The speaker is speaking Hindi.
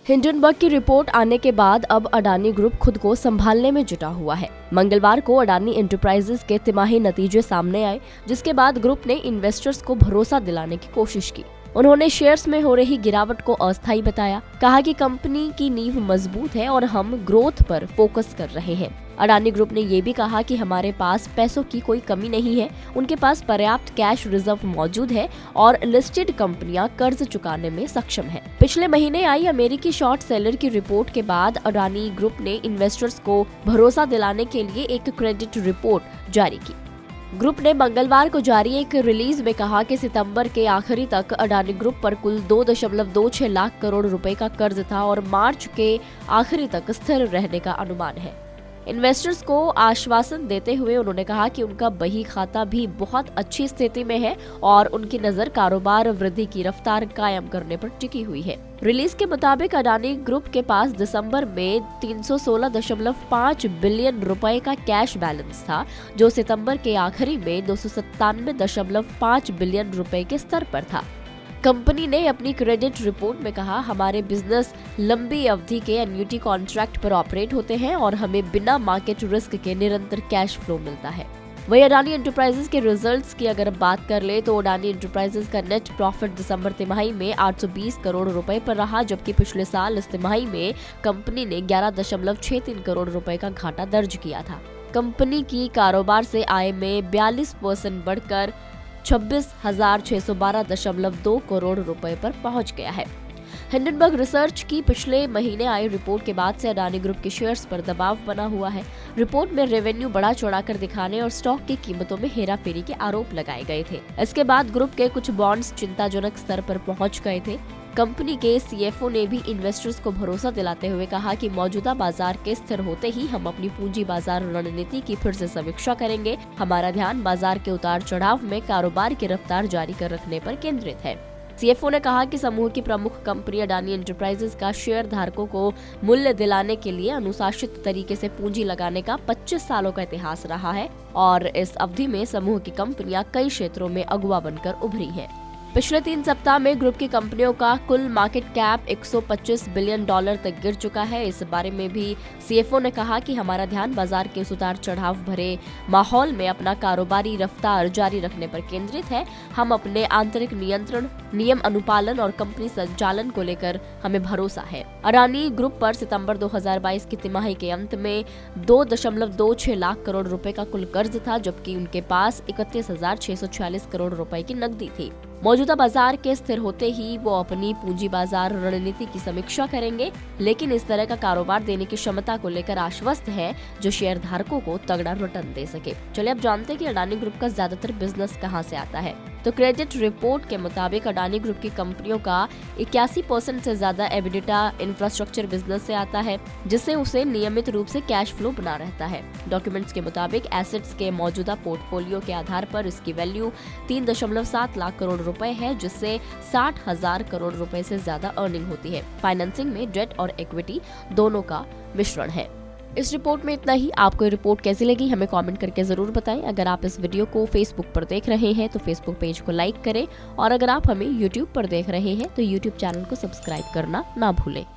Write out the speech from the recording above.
हिंडनबर्ग की रिपोर्ट आने के बाद अब अडानी ग्रुप खुद को संभालने में जुटा हुआ है। मंगलवार को अडानी एंटरप्राइजेज के तिमाही नतीजे सामने आए, जिसके बाद ग्रुप ने इन्वेस्टर्स को भरोसा दिलाने की कोशिश की। उन्होंने शेयर्स में हो रही गिरावट को अस्थायी बताया, कहा कि कंपनी की नींव मजबूत है और हम ग्रोथ पर फोकस कर रहे हैं। अडानी ग्रुप ने ये भी कहा कि हमारे पास पैसों की कोई कमी नहीं है, उनके पास पर्याप्त कैश रिजर्व मौजूद है और लिस्टेड कंपनियां कर्ज चुकाने में सक्षम हैं। पिछले महीने आई अमेरिकी शॉर्ट सेलर की रिपोर्ट के बाद अडानी ग्रुप ने इन्वेस्टर्स को भरोसा दिलाने के लिए एक क्रेडिट रिपोर्ट जारी की। ग्रुप ने मंगलवार को जारी एक रिलीज में कहा कि सितंबर के आखिरी तक अडानी ग्रुप पर कुल 2.26 लाख करोड़ रुपए का कर्ज था और मार्च के आखिरी तक स्थिर रहने का अनुमान है। इन्वेस्टर्स को आश्वासन देते हुए उन्होंने कहा कि उनका बही खाता भी बहुत अच्छी स्थिति में है और उनकी नजर कारोबार वृद्धि की रफ्तार कायम करने पर टिकी हुई है। रिलीज के मुताबिक अडानी ग्रुप के पास दिसंबर में 316.5 बिलियन रुपए का कैश बैलेंस था, जो सितंबर के आखिरी में 297.5 बिलियन रुपए के स्तर पर था। कंपनी ने अपनी क्रेडिट रिपोर्ट में कहा, हमारे बिजनेस लंबी अवधि के एन्युटी कॉन्ट्रैक्ट पर ऑपरेट होते हैं और हमें बिना मार्केट रिस्क के निरंतर कैश फ्लो मिलता है। वही अडानी एंटरप्राइजेज के रिजल्ट्स की अगर बात कर ले तो अडानी एंटरप्राइजेज का नेट प्रॉफिट दिसंबर तिमाही में 820 करोड़ रुपए पर रहा, जबकि पिछले साल इस तिमाही में कंपनी ने 11.63 करोड़ रुपए का घाटा दर्ज किया था। कंपनी की कारोबार से आय में 42% बढ़कर 26,612.2 करोड़ रुपए पर पहुंच गया है। हिंडनबर्ग रिसर्च की पिछले महीने आई रिपोर्ट के बाद से अडानी ग्रुप के शेयर्स पर दबाव बना हुआ है। रिपोर्ट में रेवेन्यू बढ़ा चढ़ाकर दिखाने और स्टॉक की कीमतों में हेराफेरी के आरोप लगाए गए थे। इसके बाद ग्रुप के कुछ बॉन्ड्स चिंताजनक स्तर पर पहुंच गए थे। कंपनी के सीएफओ ने भी इन्वेस्टर्स को भरोसा दिलाते हुए कहा कि मौजूदा बाजार के स्थिर होते ही हम अपनी पूंजी बाजार रणनीति की फिर से समीक्षा करेंगे। हमारा ध्यान बाजार के उतार चढ़ाव में कारोबार की रफ्तार जारी कर रखने पर केंद्रित है। सीएफओ ने कहा कि समूह की प्रमुख कंपनी अडानी एंटरप्राइजेज का शेयर धारकों को मूल्य दिलाने के लिए अनुशासित तरीके से पूंजी लगाने का 25 सालों का इतिहास रहा है और इस अवधि में समूह की कंपनियां कई क्षेत्रों में अगुवा बनकर उभरी हैं। पिछले 3 सप्ताह में ग्रुप की कंपनियों का कुल मार्केट कैप $125 बिलियन तक गिर चुका है। इस बारे में भी सीएफओ ने कहा कि हमारा ध्यान बाजार के उतार चढ़ाव भरे माहौल में अपना कारोबारी रफ्तार जारी रखने पर केंद्रित है। हम अपने आंतरिक नियंत्रण, नियम अनुपालन और कंपनी संचालन को लेकर हमें भरोसा है। अडानी ग्रुप पर सितंबर 2022 की तिमाही के अंत में 2.26 लाख करोड़ रुपए का कुल कर्ज था, जबकि उनके पास 31,646 करोड़ रुपए की नकदी थी। मौजूदा बाजार के स्थिर होते ही वो अपनी पूंजी बाजार रणनीति की समीक्षा करेंगे, लेकिन इस तरह का कारोबार देने की क्षमता को लेकर आश्वस्त है जो शेयर धारकों को तगड़ा रिटर्न दे सके। चलिए अब जानते हैं कि अडानी ग्रुप का ज्यादातर बिजनेस कहां से आता है। तो क्रेडिट रिपोर्ट के मुताबिक अडानी ग्रुप की कंपनियों का 81% से ज्यादा एबिडिटा इंफ्रास्ट्रक्चर बिजनेस से आता है, जिससे उसे नियमित रूप से कैश फ्लो बना रहता है। डॉक्यूमेंट्स के मुताबिक एसेट्स के मौजूदा पोर्टफोलियो के आधार पर इसकी वैल्यू 3.7 लाख करोड़ रुपए है, जिससे 60,000 करोड़ रुपए से ज्यादा अर्निंग होती है। फाइनेंसिंग में डेट और इक्विटी दोनों का मिश्रण है। इस रिपोर्ट में इतना ही। आपको ये रिपोर्ट कैसी लगी हमें कमेंट करके जरूर बताएं। अगर आप इस वीडियो को फेसबुक पर देख रहे हैं तो फेसबुक पेज को लाइक करें और अगर आप हमें यूट्यूब पर देख रहे हैं तो यूट्यूब चैनल को सब्सक्राइब करना ना भूलें।